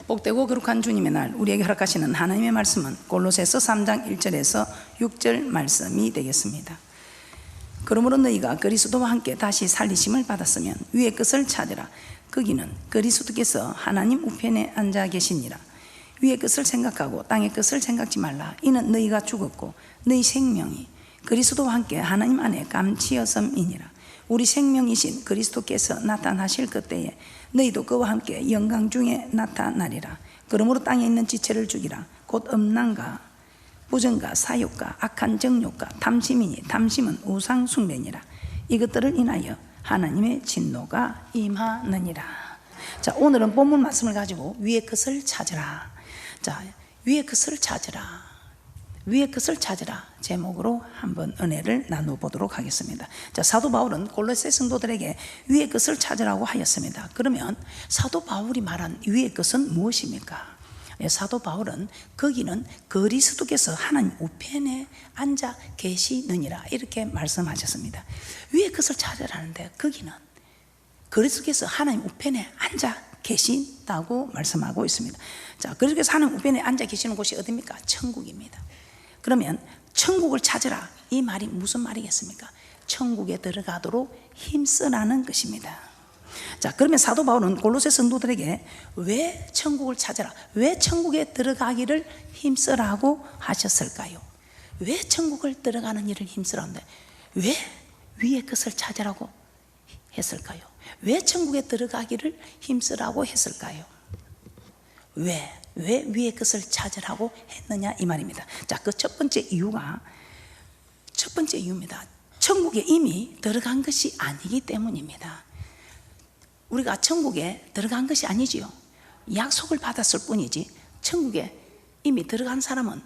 복되고 거룩한 주님의 날 우리에게 허락하시는 하나님의 말씀은 골로새서 3장 1절에서 6절 말씀이 되겠습니다. 그러므로 너희가 그리스도와 함께 다시 살리심을 받았으면 위의 것을 찾으라. 거기는 그리스도께서 하나님 우편에 앉아 계시니라. 위의 것을 생각하고 땅의 것을 생각지 말라. 이는 너희가 죽었고 너희 생명이 그리스도와 함께 하나님 안에 감치었음이니라. 우리 생명이신 그리스도께서 나타나실 그때에 너희도 그와 함께 영광 중에 나타나리라. 그러므로 땅에 있는 지체를 죽이라. 곧 음란과 부정과 사욕과 악한 정욕과 탐심이니 탐심은 우상 숭배니라. 이것들을 인하여 하나님의 진노가 임하느니라. 자, 오늘은 본문 말씀을 가지고 위의 것을 찾으라. 자, 위의 것을 찾으라. 위의 것을 찾으라 제목으로 한번 은혜를 나눠보도록 하겠습니다. 자, 사도 바울은 골로새 성도들에게 위의 것을 찾으라고 하였습니다. 그러면 사도 바울이 말한 위의 것은 무엇입니까? 사도 바울은 거기는 그리스도께서 하나님 우편에 앉아 계시느니라 이렇게 말씀하셨습니다. 위의 것을 찾으라는데 거기는 그리스도께서 하나님 우편에 앉아 계신다고 말씀하고 있습니다. 자, 그리스도께서 하나님 우편에 앉아 계시는 곳이 어디입니까? 천국입니다. 그러면 천국을 찾으라 이 말이 무슨 말이겠습니까? 천국에 들어가도록 힘쓰라는 것입니다. 자, 그러면 사도 바울은 골로새 성도들에게 왜 천국을 찾으라, 왜 천국에 들어가기를 힘쓰라고 하셨을까요? 왜 천국을 들어가는 일을 힘쓰라는데 왜 위의 것을 찾으라고 했을까요? 왜 천국에 들어가기를 힘쓰라고 했을까요? 왜 위의 것을 찾으라고 했느냐 이 말입니다. 자, 그 첫 번째 이유입니다. 천국에 이미 들어간 것이 아니기 때문입니다. 우리가 천국에 들어간 것이 아니지요. 약속을 받았을 뿐이지 천국에 이미 들어간 사람은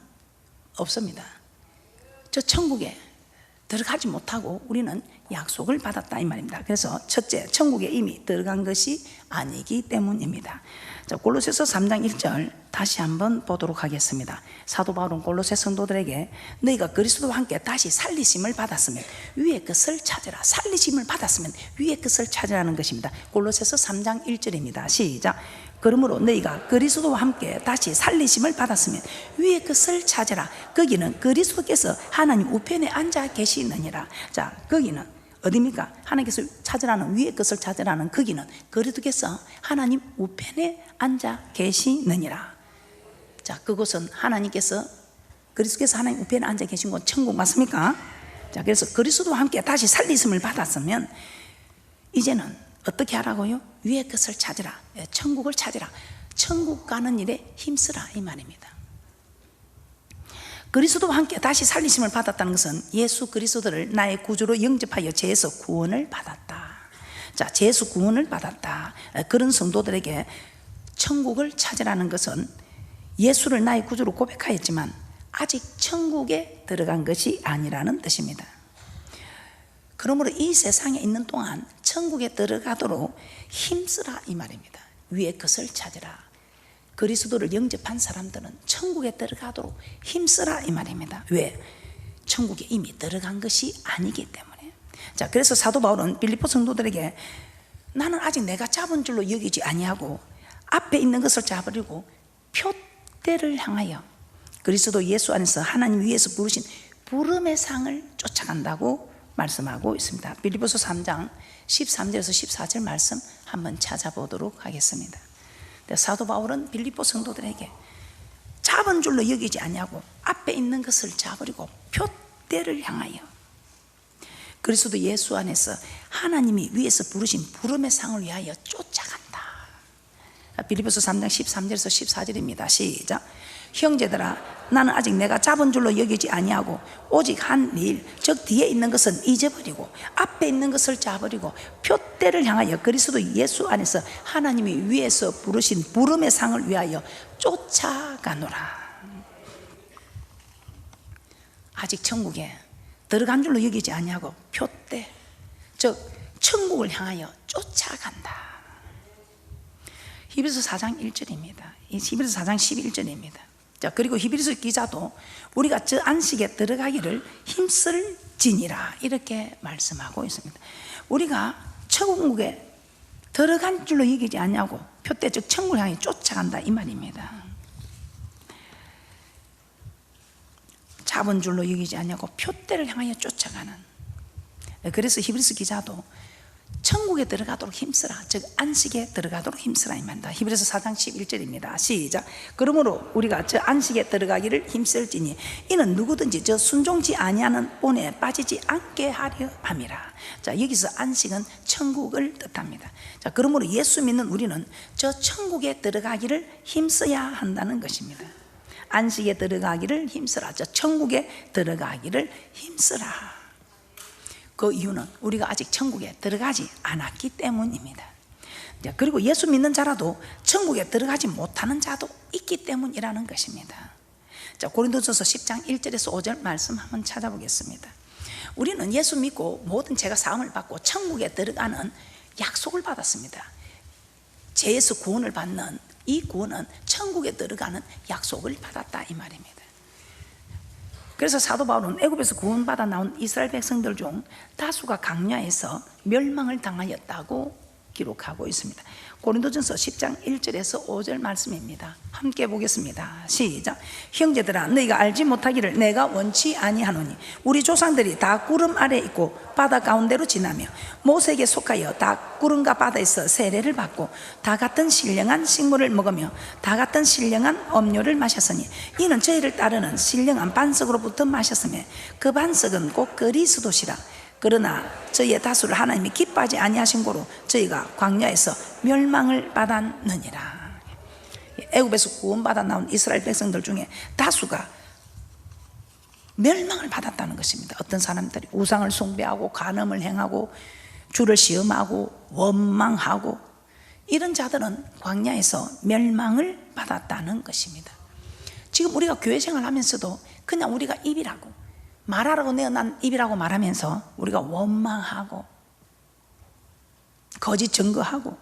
없습니다. 저 천국에 들어가지 못하고 우리는 약속을 받았다 이 말입니다. 그래서 첫째, 천국에 이미 들어간 것이 아니기 때문입니다. 자, 골로새서 3장 1절 다시 한번 보도록 하겠습니다. 사도 바울은 골로새 성도들에게 너희가 그리스도와 함께 다시 살리심을 받았으면 위의 것을 찾으라. 살리심을 받았으면 위의 것을 찾으라는 것입니다. 골로새서 3장 1절입니다. 시작. 그러므로 너희가 그리스도와 함께 다시 살리심을 받았으면 위의 것을 찾으라. 거기는 그리스도께서 하나님 우편에 앉아 계시느니라. 자, 거기는 어디입니까? 하나님께서 찾으라는 위의 것을 찾으라는 거기는 그리스도께서 하나님 우편에 앉아 계시느니라. 자, 그곳은 하나님께서 그리스도께서 하나님 우편에 앉아 계신 곳 천국 맞습니까? 자, 그래서 그리스도와 함께 다시 살리심을 받았으면 이제는 어떻게 하라고요? 위의 것을 찾으라. 천국을 찾으라. 천국 가는 일에 힘쓰라 이 말입니다. 그리스도와 함께 다시 살리심을 받았다는 것은 예수 그리스도를 나의 구주로 영접하여 죄에서 구원을 받았다. 자, 죄에서 구원을 받았다. 그런 성도들에게 천국을 찾으라는 것은 예수를 나의 구주로 고백하였지만 아직 천국에 들어간 것이 아니라는 뜻입니다. 그러므로 이 세상에 있는 동안 천국에 들어가도록 힘쓰라 이 말입니다. 위의 것을 찾으라. 그리스도를 영접한 사람들은 천국에 들어가도록 힘쓰라 이 말입니다. 왜? 천국에 이미 들어간 것이 아니기 때문에. 자, 그래서 사도 바울은 빌립보 성도들에게 나는 아직 내가 잡은 줄로 여기지 아니하고 앞에 있는 것을 잡으려고 표대를 향하여 그리스도 예수 안에서 하나님 위에서 부르신 부름의 상을 쫓아간다고 말씀하고 있습니다. 빌립보서 3장 13절에서 14절 말씀 한번 찾아보도록 하겠습니다. 사도 바울은 빌립보 성도들에게 잡은 줄로 여기지 아니하고 앞에 있는 것을 잡으려고 표대를 향하여 그리스도 예수 안에서 하나님이 위에서 부르신 부름의 상을 위하여 쫓아간다. 빌립보서 3장 13절에서 14절입니다. 시작. 형제들아, 나는 아직 내가 잡은 줄로 여기지 아니하고 오직 한 일, 즉 뒤에 있는 것은 잊어버리고 앞에 있는 것을 잡으려고 표대를 향하여 그리스도 예수 안에서 하나님이 위에서 부르신 부름의 상을 위하여 쫓아가노라. 아직 천국에 들어간 줄로 여기지 아니하고 표대, 즉 천국을 향하여 쫓아간다. 히브리서 4장 1절입니다. 히브리서 4장 11절입니다. 자, 그리고 히브리서 기자도 우리가 저 안식에 들어가기를 힘쓸지니라 이렇게 말씀하고 있습니다. 우리가 천국에 들어간 줄로 여기지 아니하고 표대 즉 천국을 향해 쫓아간다 이 말입니다. 잡은 줄로 여기지 않냐고 표대를 향하여 쫓아가는. 그래서 히브리서 기자도 천국에 들어가도록 힘쓰라, 즉 안식에 들어가도록 힘쓰라 이 말입니다. 히브리서 4장 11절입니다. 시작. 그러므로 우리가 저 안식에 들어가기를 힘쓸지니 이는 누구든지 저 순종치 아니하는 본에 빠지지 않게 하려 함이라. 자, 여기서 안식은 천국을 뜻합니다. 자, 그러므로 예수 믿는 우리는 저 천국에 들어가기를 힘써야 한다는 것입니다. 안식에 들어가기를 힘쓰라, 저 천국에 들어가기를 힘쓰라. 그 이유는 우리가 아직 천국에 들어가지 않았기 때문입니다. 그리고 예수 믿는 자라도 천국에 들어가지 못하는 자도 있기 때문이라는 것입니다. 자, 고린도전서 10장 1절에서 5절 말씀 한번 찾아보겠습니다. 우리는 예수 믿고 모든 죄가 사함을 받고 천국에 들어가는 약속을 받았습니다. 죄에서 구원을 받는 이 구원은 천국에 들어가는 약속을 받았다 이 말입니다. 그래서 사도 바울은 애굽에서 구원받아 나온 이스라엘 백성들 중 다수가 강야에서 멸망을 당하였다고 기록하고 있습니다. 고린도전서 10장 1절에서 5절 말씀입니다. 함께 보겠습니다. 시작. 형제들아, 너희가 알지 못하기를 내가 원치 아니하노니 우리 조상들이 다 구름 아래 있고 바다 가운데로 지나며 모세에게 속하여 다 구름과 바다에서 세례를 받고 다 같은 신령한 식물을 먹으며 다 같은 신령한 음료를 마셨으니 이는 저희를 따르는 신령한 반석으로부터 마셨으며 그 반석은 곧 그리스도시라. 그러나 저희의 다수를 하나님이 기뻐하지 아니하신 고로 저희가 광야에서 멸망을 받았느니라. 애굽에서 구원받아 나온 이스라엘 백성들 중에 다수가 멸망을 받았다는 것입니다. 어떤 사람들이 우상을 숭배하고 간음을 행하고 주를 시험하고 원망하고 이런 자들은 광야에서 멸망을 받았다는 것입니다. 지금 우리가 교회 생활하면서도 그냥 우리가 입이라고 말하라고 내어난 입이라고 말하면서 우리가 원망하고 거짓 증거하고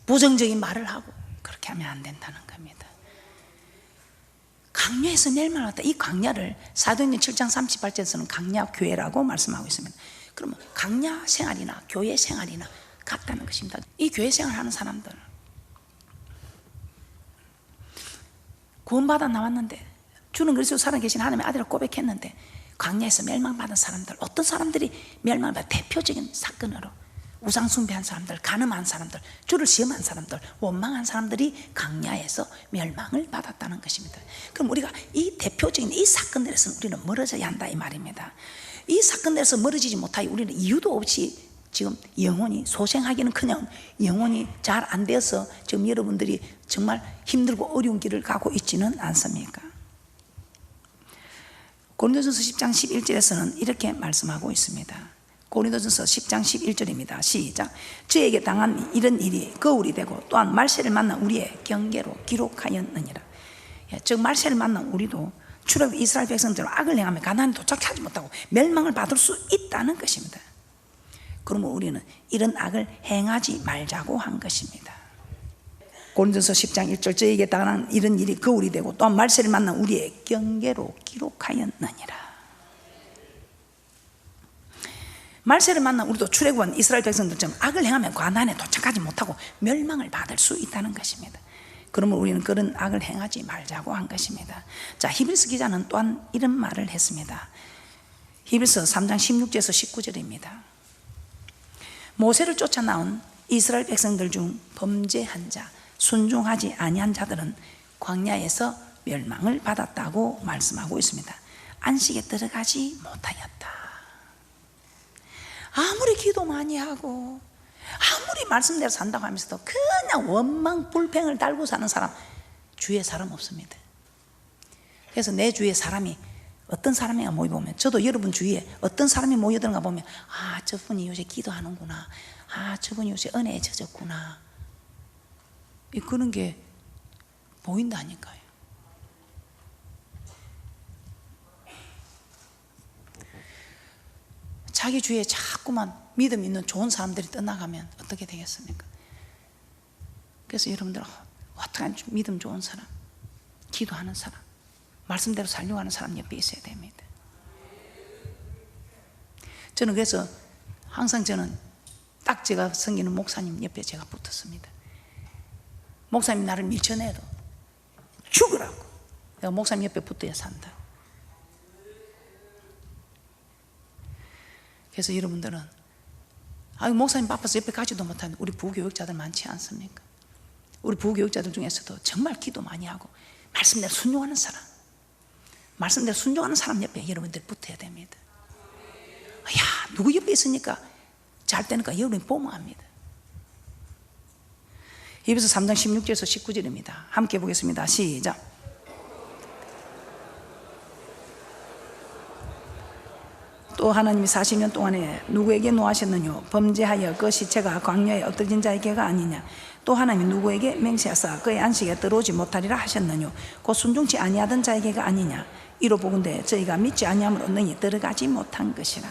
부정적인 말을 하고 그렇게 하면 안 된다는 겁니다. 강야에서 멸망을 받았다. 이 강야를 사도행전 7장 38절에서는 강야 교회라고 말씀하고 있습니다. 그러면 강야 생활이나 교회 생활이나 같다는 것입니다. 이 교회 생활하는 사람들 구원받아 나왔는데 주는 그리스도 살아계신 하나님의 아들을 고백했는데 광야에서 멸망받은 사람들, 어떤 사람들이 멸망받은 대표적인 사건으로 우상 숭배한 사람들, 간음한 사람들, 주를 시험한 사람들, 원망한 사람들이 광야에서 멸망을 받았다는 것입니다. 그럼 우리가 이 대표적인 이 사건들에서 우리는 멀어져야 한다 이 말입니다. 이 사건들에서 멀어지지 못하여 우리는 이유도 없이 지금 영혼이 소생하기는커녕 영혼이 잘 안 되어서 지금 여러분들이 정말 힘들고 어려운 길을 가고 있지는 않습니까? 고린도전서 10장 11절에서는 이렇게 말씀하고 있습니다. 고린도전서 10장 11절입니다. 시작. 저에게 당한 이런 일이 거울이 되고 또한 말세를 만난 우리의 경계로 기록하였느니라. 즉 말세를 만난 우리도 출애굽 이스라엘 백성들은 악을 행하며 가나안에 도착하지 못하고 멸망을 받을 수 있다는 것입니다. 그러면 우리는 이런 악을 행하지 말자고 한 것입니다. 고린도서 10장 1절 저에게 당한 이런 일이 거울이 되고 또한 말세를 만난 우리의 경계로 기록하였느니라. 말세를 만난 우리도 출애굽한 이스라엘 백성들처럼 악을 행하면 가나안에 도착하지 못하고 멸망을 받을 수 있다는 것입니다. 그러면 우리는 그런 악을 행하지 말자고 한 것입니다. 자, 히브리서 기자는 또한 이런 말을 했습니다. 히브리서 3장 16절에서 19절입니다. 모세를 쫓아 나온 이스라엘 백성들 중 범죄한 자, 순종하지 아니한 자들은 광야에서 멸망을 받았다고 말씀하고 있습니다. 안식에 들어가지 못하였다. 아무리 기도 많이 하고 아무리 말씀대로 산다고 하면서도 그냥 원망 불평을 달고 사는 사람 주위에 사람 없습니다. 그래서 내 주위에 사람이 어떤 사람이 모여보면 저도 여러분 주위에 어떤 사람이 모여드는가 보면 아 저분이 요새 기도하는구나, 아 저분이 요새 은혜에 젖었구나, 그런 게 보인다니까요. 자기 주위에 자꾸만 믿음 있는 좋은 사람들이 떠나가면 어떻게 되겠습니까? 그래서 여러분들 어떡한 믿음 좋은 사람, 기도하는 사람, 말씀대로 살려고 하는 사람 옆에 있어야 됩니다. 저는 그래서 항상 저는 딱 제가 섬기는 목사님 옆에 제가 붙었습니다. 목사님 나를 밀쳐내도 죽으라고. 내가 목사님 옆에 붙어야 산다. 그래서 여러분들은 목사님 바빠서 옆에 가지도 못하는 우리 부교육자들 많지 않습니까? 우리 부교육자들 중에서도 정말 기도 많이 하고 말씀대로 순종하는 사람, 말씀대로 순종하는 사람 옆에 여러분들 붙어야 됩니다. 야, 누구 옆에 있으니까 잘 되니까 여러분이 보모합니다. 히브리서 3장 16절에서 19절입니다. 함께 보겠습니다. 시작. 또 하나님이 40년 동안에 누구에게 노하셨느뇨? 범죄하여 그 시체가 광야에 엎드진 자에게가 아니냐? 또 하나님이 누구에게 맹세하사 그의 안식에 들어오지 못하리라 하셨느뇨? 곧 순종치 아니하던 자에게가 아니냐? 이로 보건대 저희가 믿지 아니함으로 너희 들어가지 못한 것이라.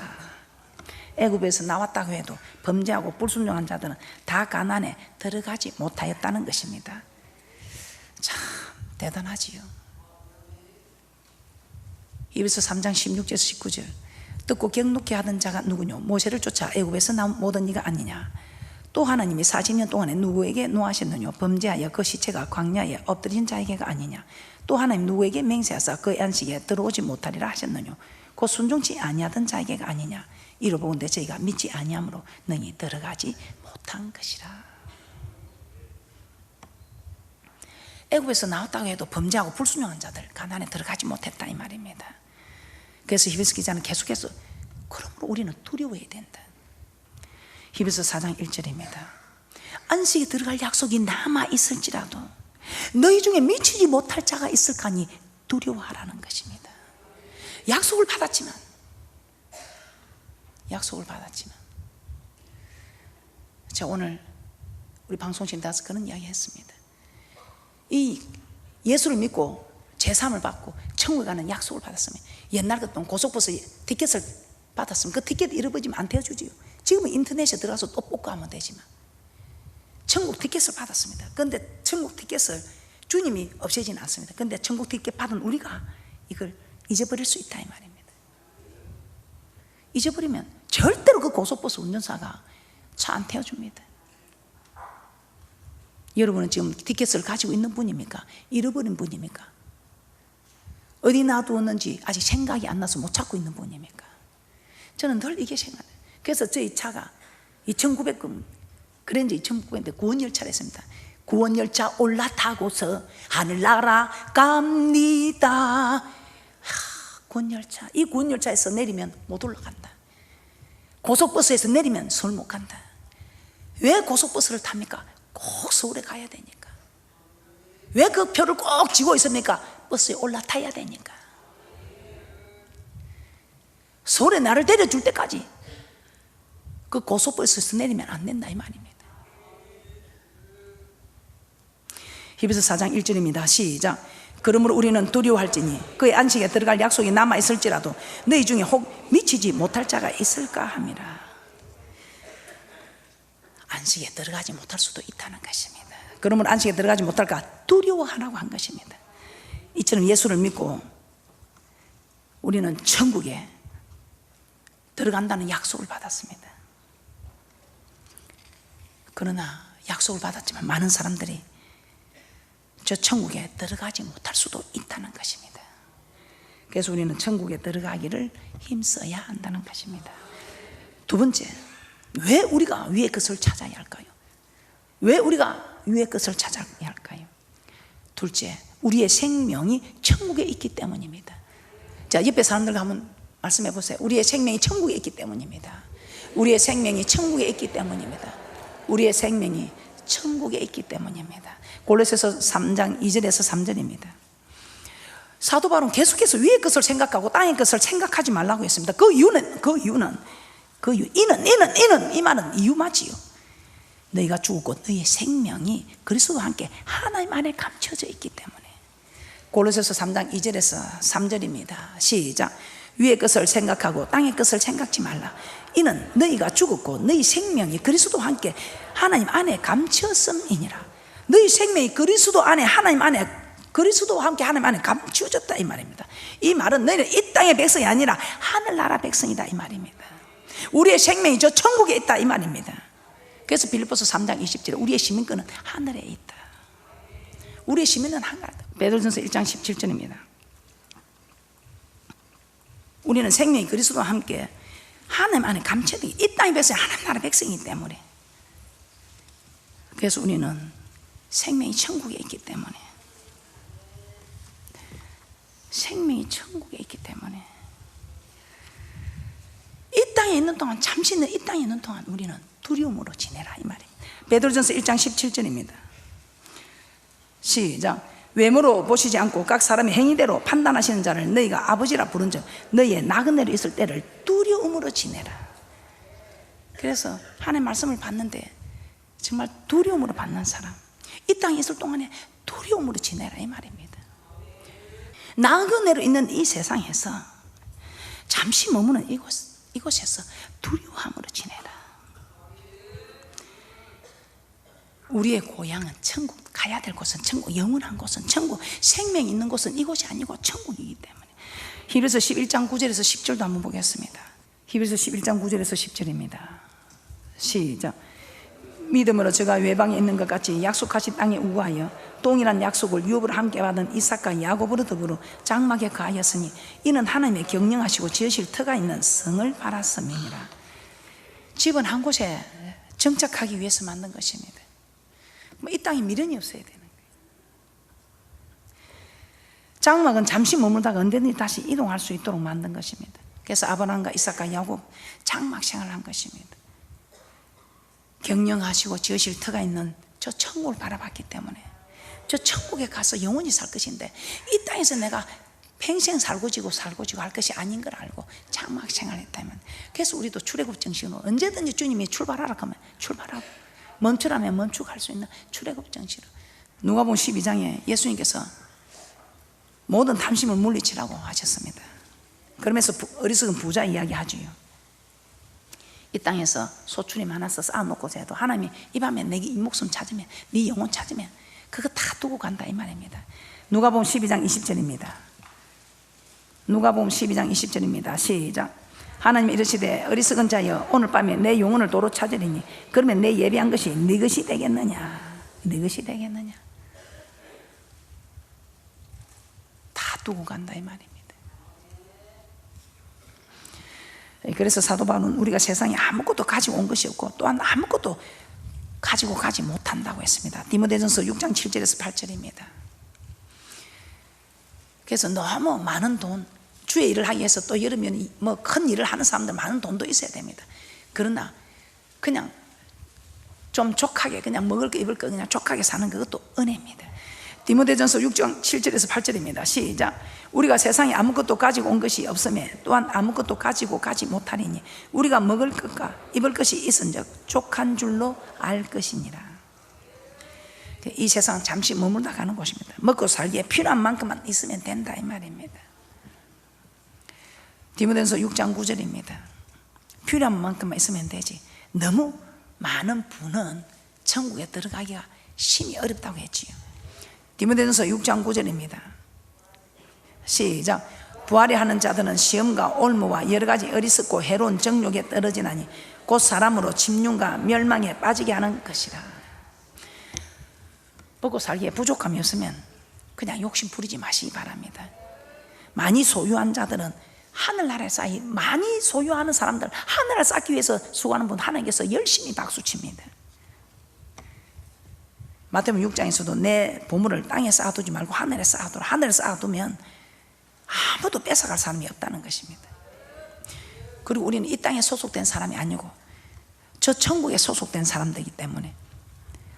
애굽에서 나왔다고 해도 범죄하고 불순종한 자들은 다 가나안에 들어가지 못하였다는 것입니다. 참 대단하지요. 히브리서 3장 16절에서 19절. 듣고 경록케 하던 자가 누구뇨? 모세를 쫓아 애굽에서 나온 모든 이가 아니냐? 또 하나님이 40년 동안에 누구에게 노하셨느뇨? 범죄하여 그 시체가 광야에 엎드린 자에게가 아니냐? 또 하나님 누구에게 맹세하사 그의 안식에 들어오지 못하리라 하셨느뇨? 곧 순종치 아니하던 자에게가 아니냐? 이로 보건대 저희가 믿지 아니함으로 너희 들어가지 못한 것이라. 애굽에서 나왔다고 해도 범죄하고 불순종한 자들 가나안에 들어가지 못했다 이 말입니다. 그래서 히브리서 기자는 계속해서 그러므로 우리는 두려워해야 된다. 히브리서 4장 1절입니다. 안식에 들어갈 약속이 남아 있을지라도 너희 중에 미치지 못할 자가 있을까니 두려워하라는 것입니다. 약속을 받았지만 제가 오늘 우리 방송실 나와서 그런 이야기 했습니다. 이 예수를 믿고 제3을 받고 천국에 가는 약속을 받았으면 옛날 같은 고속버스 티켓을 받았으면 그 티켓 잃어버리면 안 태워주지요. 지금은 인터넷에 들어가서 또 뽑고 하면 되지만 천국 티켓을 받았습니다. 그런데 천국 티켓을 주님이 없애지는 않습니다. 그런데 천국 티켓 받은 우리가 이걸 잊어버릴 수 있다 이 말입니다. 잊어버리면 절대로 그 고속버스 운전사가 차 안 태워줍니다. 여러분은 지금 티켓을 가지고 있는 분입니까? 잃어버린 분입니까? 어디 놔두었는지 아직 생각이 안 나서 못 찾고 있는 분입니까? 저는 늘 이게 생각나요. 그래서 저희 차가 2900금 그랜저 2900인데 구원열차를 했습니다. 구원열차 올라타고서 하늘 날아갑니다. 구원열차, 이 구원열차에서 내리면 못 올라간다. 고속버스에서 내리면 서울 못 간다. 왜 고속버스를 탑니까? 꼭 서울에 가야 되니까. 왜 그 표를 꼭 쥐고 있습니까? 버스에 올라타야 되니까. 서울에 나를 데려줄 때까지 그 고속버스에서 내리면 안 된다 이 말입니다. 히브리서 4장 1절입니다. 시작. 그러므로 우리는 두려워할지니 그의 안식에 들어갈 약속이 남아있을지라도 너희 중에 혹 미치지 못할 자가 있을까 함이라. 안식에 들어가지 못할 수도 있다는 것입니다. 그러므로 안식에 들어가지 못할까 두려워하라고 한 것입니다. 이처럼 예수를 믿고 우리는 천국에 들어간다는 약속을 받았습니다. 그러나 약속을 받았지만 많은 사람들이 저 천국에 들어가지 못할 수도 있다는 것입니다. 그래서 우리는 천국에 들어가기를 힘써야 한다는 것입니다. 두 번째, 왜 우리가 위의 것을 찾아야 할까요? 왜 우리가 위의 것을 찾아야 할까요? 둘째, 우리의 생명이 천국에 있기 때문입니다. 자, 옆에 사람들과 한번 말씀해 보세요. 우리의 생명이 천국에 있기 때문입니다. 우리의 생명이 천국에 있기 때문입니다. 우리의 생명이 천국에 있기 때문입니다. 골로새서 3장 2절에서 3절입니다. 사도 바울은 계속해서 위의 것을 생각하고 땅의 것을 생각하지 말라고 했습니다. 이 말은 이유 맞지요. 너희가 죽었고 너희의 생명이 그리스도와 함께 하나님 안에 감춰져 있기 때문에. 골로새서 3장 2절에서 3절입니다. 시작. 위의 것을 생각하고 땅의 것을 생각지 말라. 이는 너희가 죽었고 너희 생명이 그리스도와 함께 하나님 안에 감추었음이니라. 너희 생명이 그리스도 안에 하나님 안에 그리스도와 함께 하나님 안에 감추어졌다 이 말입니다. 이 말은 너희는 이 땅의 백성이 아니라 하늘나라 백성이다 이 말입니다. 우리의 생명이 저 천국에 있다 이 말입니다. 그래서 빌립보서 3장 20절에 우리의 시민권은 하늘에 있다. 우리의 시민은 한가하다. 베드로전서 1장 17절입니다. 우리는 생명이 그리스도와 함께 하나님 안에 감춰되기, 이 땅의 백성이 하나님 나라 백성이기 때문에, 그래서 우리는 생명이 천국에 있기 때문에, 생명이 천국에 있기 때문에 이 땅에 있는 동안, 잠시는 이 땅에 있는 동안 우리는 두려움으로 지내라, 이 말입니다. 베드로전서 1장 17절입니다. 시작. 외모로 보시지 않고 각 사람의 행위대로 판단하시는 자를 너희가 아버지라 부른 즉 너희의 나그네로 있을 때를 두려움으로 지내라. 그래서 하나님의 말씀을 받는데 정말 두려움으로 받는 사람, 이 땅에 있을 동안에 두려움으로 지내라, 이 말입니다. 나그네로 있는 이 세상에서 잠시 머무는 이곳에서 두려워함으로 지내라. 우리의 고향은 천국, 가야 될 곳은 천국, 영원한 곳은 천국, 생명이 있는 곳은 이곳이 아니고 천국이기 때문에. 히브리서 11장 9절에서 10절도 한번 보겠습니다. 히브리서 11장 9절에서 10절입니다. 시작. 믿음으로 저가 외방에 있는 것 같이 약속하신 땅에 우거하여 동일한 약속을 유업으로 함께 받은 이삭과 야곱으로 더불어 장막에 거하였으니 이는 하나님의 경영하시고 지으실 터가 있는 성을 바랐음이니라. 집은 한 곳에 정착하기 위해서 만든 것입니다. 이 땅에 미련이 없어야 되는 거예요. 장막은 잠시 머물다가 언제든지 다시 이동할 수 있도록 만든 것입니다. 그래서 아브라함과 이삭과 야곱 장막 생활을 한 것입니다. 경영하시고 지으실 터가 있는 저 천국을 바라봤기 때문에 저 천국에 가서 영원히 살 것인데 이 땅에서 내가 평생 살고 지고 할 것이 아닌 걸 알고 장막 생활했다면, 그래서 우리도 출애굽 정신으로 언제든지 주님이 출발하라 하면 출발하고 멈추라면 멈추고 할 수 있는 출애굽 정신으로. 누가복음 12장에 예수님께서 모든 탐심을 물리치라고 하셨습니다. 그러면서 어리석은 부자 이야기 하지요. 이 땅에서 소출이 많아서 쌓아놓고자 해도 하나님이 이 밤에 내게 이 목숨 찾으면, 네 영혼 찾으면 그거 다 두고 간다, 이 말입니다. 누가복음 12장 20절입니다. 누가복음 12장 20절입니다. 시작. 하나님이 이르시되 어리석은 자여 오늘 밤에 내 영혼을 도로 찾으리니 그러면 내 예비한 것이 네 것이 되겠느냐, 네 것이 되겠느냐. 다 두고 간다, 이 말입니다. 그래서 사도 바울은 우리가 세상에 아무것도 가지고 온 것이 없고 또한 아무것도 가지고 가지 못한다고 했습니다. 디모데전서 6장 7절에서 8절입니다. 그래서 너무 많은 돈, 주의 일을 하기 위해서 또 여름에는 뭐 큰 일을 하는 사람들 많은 돈도 있어야 됩니다. 그러나 그냥 좀 족하게 그냥 먹을 거 입을 거 그냥 족하게 사는 그것도 은혜입니다. 디모데전서 6장 7절에서 8절입니다. 시작. 우리가 세상에 아무것도 가지고 온 것이 없으며 또한 아무것도 가지고 가지 못하리니 우리가 먹을 것과 입을 것이 있은즉 족한 줄로 알 것이니라. 이 세상 잠시 머물다 가는 곳입니다. 먹고 살기에 필요한 만큼만 있으면 된다, 이 말입니다. 디모데전서 6장 9절입니다. 필요한 만큼만 있으면 되지 너무 많은 분은 천국에 들어가기가 심히 어렵다고 했지요. 디모데전서 6장 9절입니다. 시작. 부활이 하는 자들은 시험과 올무와 여러 가지 어리석고 해로운 정욕에 떨어지나니 곧 사람으로 침륜과 멸망에 빠지게 하는 것이라. 먹고 살기에 부족함이 없으면 그냥 욕심 부리지 마시기 바랍니다. 많이 소유한 자들은 하늘나라에 쌓이, 많이 소유하는 사람들, 하늘을 쌓기 위해서 수고하는 분 하나님께서 열심히 박수칩니다. 마태복음 6장에서도 내 보물을 땅에 쌓아두지 말고 하늘에 쌓아두라. 하늘에 쌓아두면 아무도 뺏어갈 사람이 없다는 것입니다. 그리고 우리는 이 땅에 소속된 사람이 아니고 저 천국에 소속된 사람들이기 때문에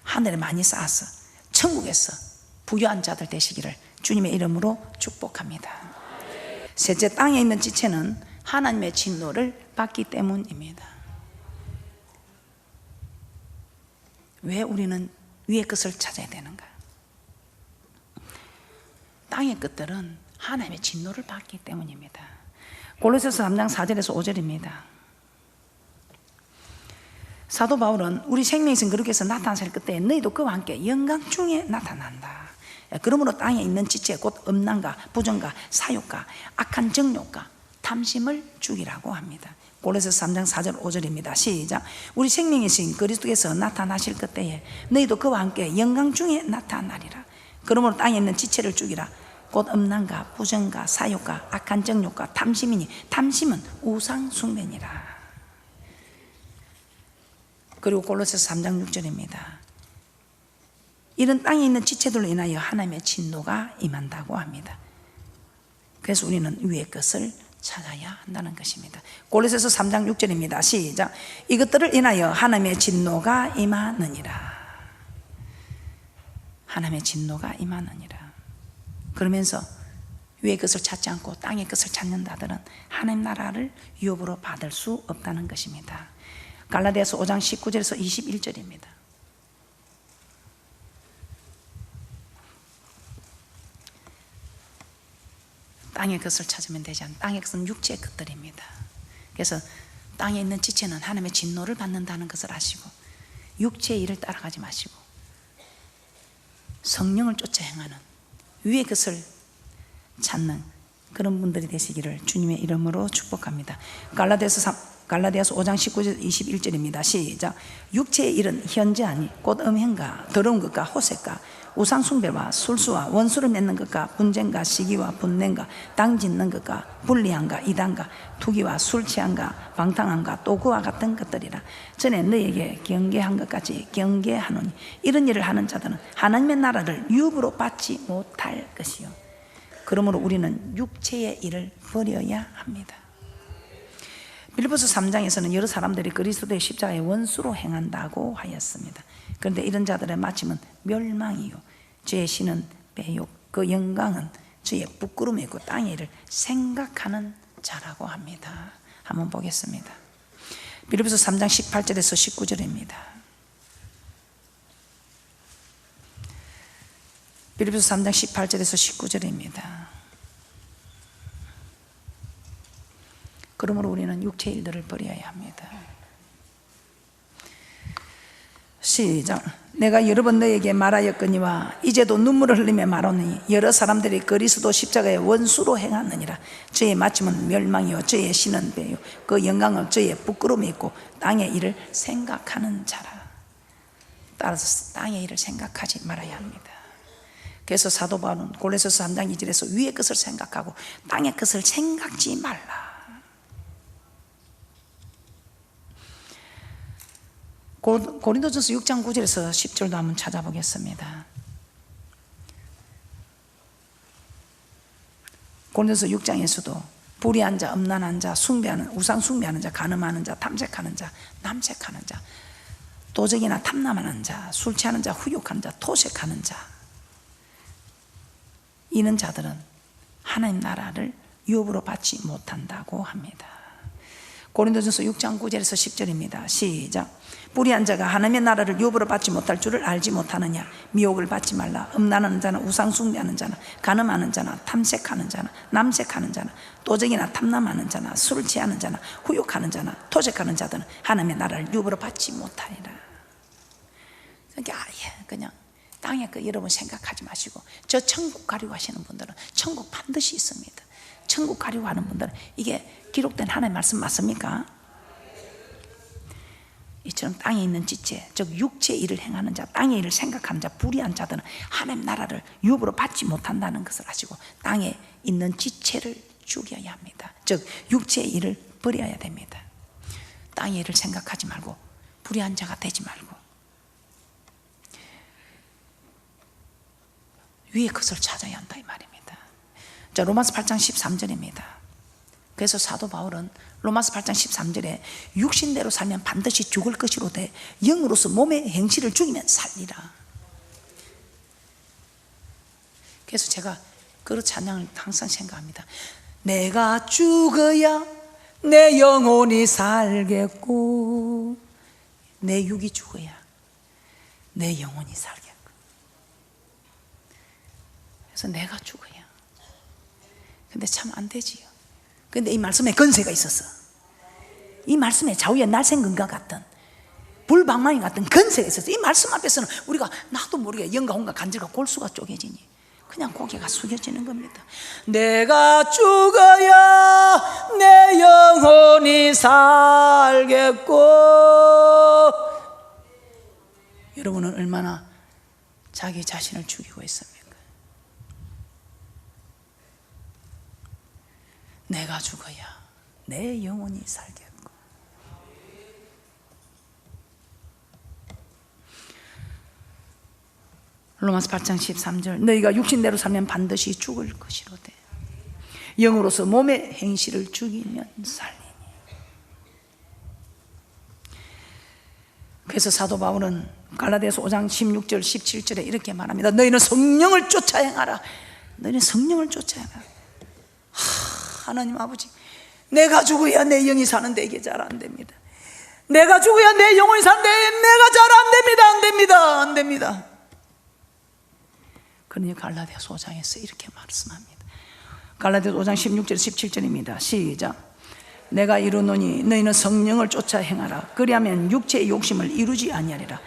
하늘에 많이 쌓아서 천국에서 부유한 자들 되시기를 주님의 이름으로 축복합니다. 셋째, 땅에 있는 지체는 하나님의 진노를 받기 때문입니다. 왜 우리는 위의 것을 찾아야 되는가? 땅의 것들은 하나님의 진노를 받기 때문입니다. 골로새서 3장 4절에서 5절입니다. 사도 바울은 우리 생명에서 그렇게 해서 나타날 그때 너희도 그와 함께 영광 중에 나타난다. 그러므로 땅에 있는 지체 곧 음란과 부정과 사욕과 악한 정욕과 탐심을 죽이라고 합니다. 골로새서 3장 4절 5절입니다. 시작. 우리 생명이신 그리스도께서 나타나실 그때에 너희도 그와 함께 영광 중에 나타나리라. 그러므로 땅에 있는 지체를 죽이라. 곧 음란과 부정과 사욕과 악한 정욕과 탐심이니 탐심은 우상 숭배니라. 그리고 골로새서 3장 6절입니다. 이런 땅에 있는 지체들로 인하여 하나님의 진노가 임한다고 합니다. 그래서 우리는 위의 것을 찾아야 한다는 것입니다. 골로새서 3장 6절입니다. 시작. 이것들을 인하여 하나님의 진노가 임하느니라. 하나님의 진노가 임하느니라. 그러면서 위의 것을 찾지 않고 땅의 것을 찾는 자들은 하나님 나라를 유업으로 받을 수 없다는 것입니다. 갈라디아서 5장 19절에서 21절입니다. 땅의 것을 찾으면 되지 않습니다. 땅의 것은 육체의 것들입니다. 그래서 땅에 있는 지체는 하나님의 진노를 받는다는 것을 아시고 육체의 일을 따라가지 마시고 성령을 쫓아 행하는 위의 것을 찾는 그런 분들이 되시기를 주님의 이름으로 축복합니다. 갈라디아서 5장 19절 21절입니다. 시작. 육체의 일은 현저하니 곧 음행과 더러운 것과 호색과 우상숭배와 술수와 원수를 맺는 것과 분쟁과 시기와 분냄과 땅 짓는 것과 불리함과 이단과 투기와 술 취함과 방탕함과 또 그와 같은 것들이라. 전에 너에게 경계한 것 같이 경계하노니 이런 일을 하는 자들은 하나님의 나라를 유업으로 받지 못할 것이요. 그러므로 우리는 육체의 일을 버려야 합니다. 빌립보서 3장에서는 여러 사람들이 그리스도의 십자가의 원수로 행한다고 하였습니다. 그런데 이런 자들의 마침은 멸망이요 죄의 신은 배욕 그 영광은 주의 부끄러움이고 땅의 일을 생각하는 자라고 합니다. 한번 보겠습니다. 빌립보서 3장 18절에서 19절입니다. 빌립보서 3장 18절에서 19절입니다. 그러므로 우리는 육체의 일들을 버려야 합니다. 시작. 내가 여러 번 너에게 말하였거니와 이제도 눈물을 흘리며 말하노니 여러 사람들이 그리스도 십자가의 원수로 행하느니라. 저의 마침은 멸망이요 저의 신은 배요 그 영광은 저의 부끄러움이 있고 땅의 일을 생각하는 자라. 따라서 땅의 일을 생각하지 말아야 합니다. 그래서 사도 바울은 골로새서 3장 2절에서 위의 것을 생각하고 땅의 것을 생각지 말라. 고린도전서 6장 9절에서 10절도 한번 찾아보겠습니다. 고린도전서 6장에서도 불의한 자, 음란한 자, 숭배하는 우상 숭배하는 자, 간음하는 자, 탐색하는 자, 남색하는 자, 도적이나 탐남하는 자, 술 취하는 자, 후욕하는 자, 토색하는 자, 이런 자들은 하나님 나라를 유업으로 받지 못한다고 합니다. 고린도전서 6장 9절에서 10절입니다. 시작. 불의한 자가 하나님의 나라를 유업으로 받지 못할 줄을 알지 못하느냐. 미혹을 받지 말라. 음란하는 자나 우상 숭배하는 자나 간음하는 자나 탐색하는 자나 남색하는 자나 도적이나 탐남하는 자나 술을 취하는 자나 후욕하는 자나 토색하는 자들은 하나님의 나라를 유업으로 받지 못하리라. 그러니까 아예 그냥 땅에 그 여러분 생각하지 마시고 저 천국 가려고 하시는 분들은 천국 반드시 있습니다. 천국 가려고 하는 분들은 이게 기록된 하나님의 말씀 맞습니까? 이처럼 땅에 있는 지체, 즉 육체의 일을 행하는 자, 땅의 일을 생각하는 자, 불의한 자들은 하나님 나라를 유업으로 받지 못한다는 것을 아시고 땅에 있는 지체를 죽여야 합니다. 즉 육체의 일을 버려야 됩니다. 땅의 일을 생각하지 말고 불의한 자가 되지 말고 위의 것을 찾아야 한다 이 말입니다. 자, 로마서 8장 13절입니다. 그래서 사도 바울은 로마서 8장 13절에 육신대로 살면 반드시 죽을 것이로되 영으로서 몸의 행실을 죽이면 살리라. 그래서 제가 그 찬양을 항상 생각합니다. 내가 죽어야 내 영혼이 살겠고 내 육이 죽어야 내 영혼이 살겠고. 그래서 내가 죽어야. 근데 참 안 되지요. 근데 이 말씀에 건세가 있었어. 이 말씀에 좌우의 날생금과 같은 불방망이 같은 건세가 있었어. 이 말씀 앞에서는 우리가 나도 모르게 영과 혼과 간질과 골수가 쪼개지니 그냥 고개가 숙여지는 겁니다. 내가 죽어야 내 영혼이 살겠고. 여러분은 얼마나 자기 자신을 죽이고 있습니까? 내가 죽어야 내 영혼이 살겠고. 로마서 8장 13절 너희가 육신대로 살면 반드시 죽을 것이로되 영으로서 몸의 행실을 죽이면 살리니. 그래서 사도 바울은 갈라디아서 5장 16절 17절에 이렇게 말합니다. 너희는 성령을 쫓아 행하라. 너희는 성령을 쫓아 행하라. 하나님 아버지, 내가 죽어야 내 영이 사는데 이게 잘 안 됩니다. 내가 죽어야 내 영혼이 사는데 내가 잘 안 됩니다. 안 됩니다. 안 됩니다. 그러니 갈라디아서 5장에서 이렇게 말씀합니다. 갈라디아서 5장 16절 17절입니다. 시작. 내가 이르노니 너희는 성령을 쫓아 행하라. 그리하면 육체의 욕심을 이루지 아니하리라.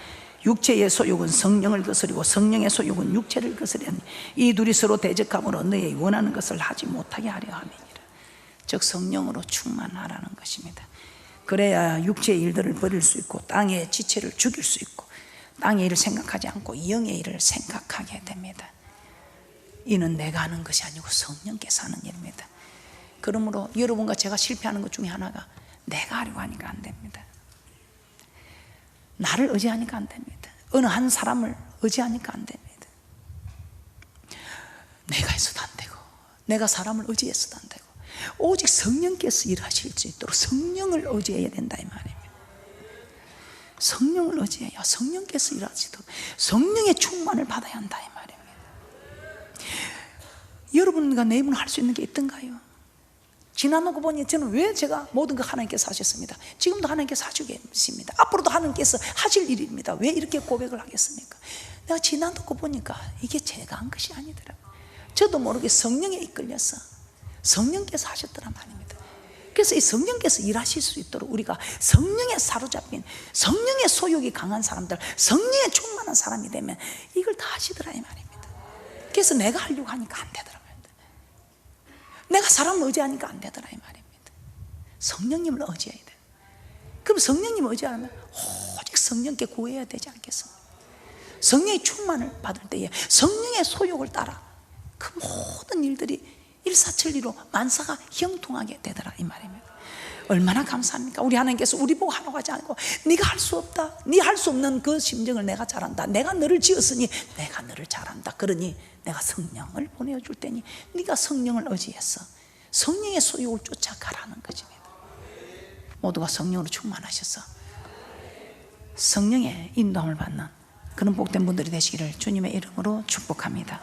육체의 소욕은 성령을 거스리고 성령의 소욕은 육체를 거스리니 이 둘이 서로 대적함으로 너희 원하는 것을 하지 못하게 하려 함이니라. 즉 성령으로 충만하라는 것입니다. 그래야 육체의 일들을 버릴 수 있고 땅의 지체를 죽일 수 있고 땅의 일을 생각하지 않고 영의 일을 생각하게 됩니다. 이는 내가 하는 것이 아니고 성령께서 하는 일입니다. 그러므로 여러분과 제가 실패하는 것 중에 하나가 내가 하려고 하니까 안 됩니다. 나를 의지하니까 안 됩니다. 어느 한 사람을 의지하니까 안 됩니다. 내가 해서도 안 되고 내가 사람을 의지해서도 안 되고 오직 성령께서 일하실 수 있도록 성령을 의지해야 된다 이 말입니다. 성령을 의지해야 성령께서 일하시도록 성령의 충만을 받아야 한다 이 말입니다. 여러분과 내 입으로 할 수 있는 게 있던가요? 지나놓고 보니 저는 왜 제가 모든 거 하나님께서 하셨습니다. 지금도 하나님께서 하시고 계십니다. 앞으로도 하나님께서 하실 일입니다. 왜 이렇게 고백을 하겠습니까? 내가 지나놓고 보니까 이게 제가 한 것이 아니더라고요. 저도 모르게 성령에 이끌려서 성령께서 하셨더란 말입니다. 그래서 이 성령께서 일하실 수 있도록 우리가 성령에 사로잡힌 성령의 소욕이 강한 사람들, 성령에 충만한 사람이 되면 이걸 다 하시더라 이 말입니다. 그래서 내가 하려고 하니까 안 되더라. 내가 사람을 의지하니까 안 되더라 이 말입니다. 성령님을 의지해야 돼요. 그럼 성령님을 의지하면 오직 성령께 구해야 되지 않겠습니까? 성령의 충만을 받을 때에 성령의 소욕을 따라 그 모든 일들이 일사천리로 만사가 형통하게 되더라 이 말입니다. 얼마나 감사합니까? 우리 하나님께서 우리 보고 하라고 하지 않고 네가 할 수 없다, 네 할 수 없는 그 심정을 내가 잘한다, 내가 너를 지었으니 내가 너를 잘한다, 그러니 내가 성령을 보내줄 테니 네가 성령을 의지해서 성령의 소욕을 쫓아가라는 것입니다. 모두가 성령으로 충만하셔서 성령의 인도함을 받는 그런 복된 분들이 되시기를 주님의 이름으로 축복합니다.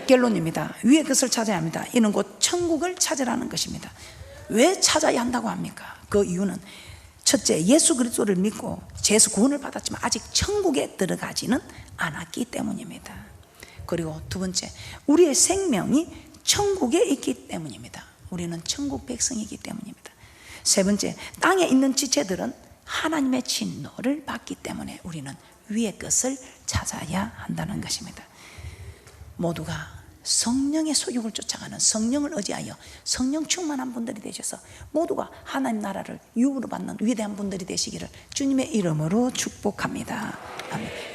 결론입니다. 위의 것을 찾아야 합니다. 이는 곧 천국을 찾으라는 것입니다. 왜 찾아야 한다고 합니까? 그 이유는 첫째, 예수 그리스도를 믿고 죄에서 구원을 받았지만 아직 천국에 들어가지는 않았기 때문입니다. 그리고 두 번째, 우리의 생명이 천국에 있기 때문입니다. 우리는 천국 백성이기 때문입니다. 세 번째, 땅에 있는 지체들은 하나님의 진노를 받기 때문에 우리는 위의 것을 찾아야 한다는 것입니다. 모두가 성령의 소욕을 쫓아가는 성령을 의지하여 성령 충만한 분들이 되셔서 모두가 하나님 나라를 유업으로 받는 위대한 분들이 되시기를 주님의 이름으로 축복합니다. 아멘.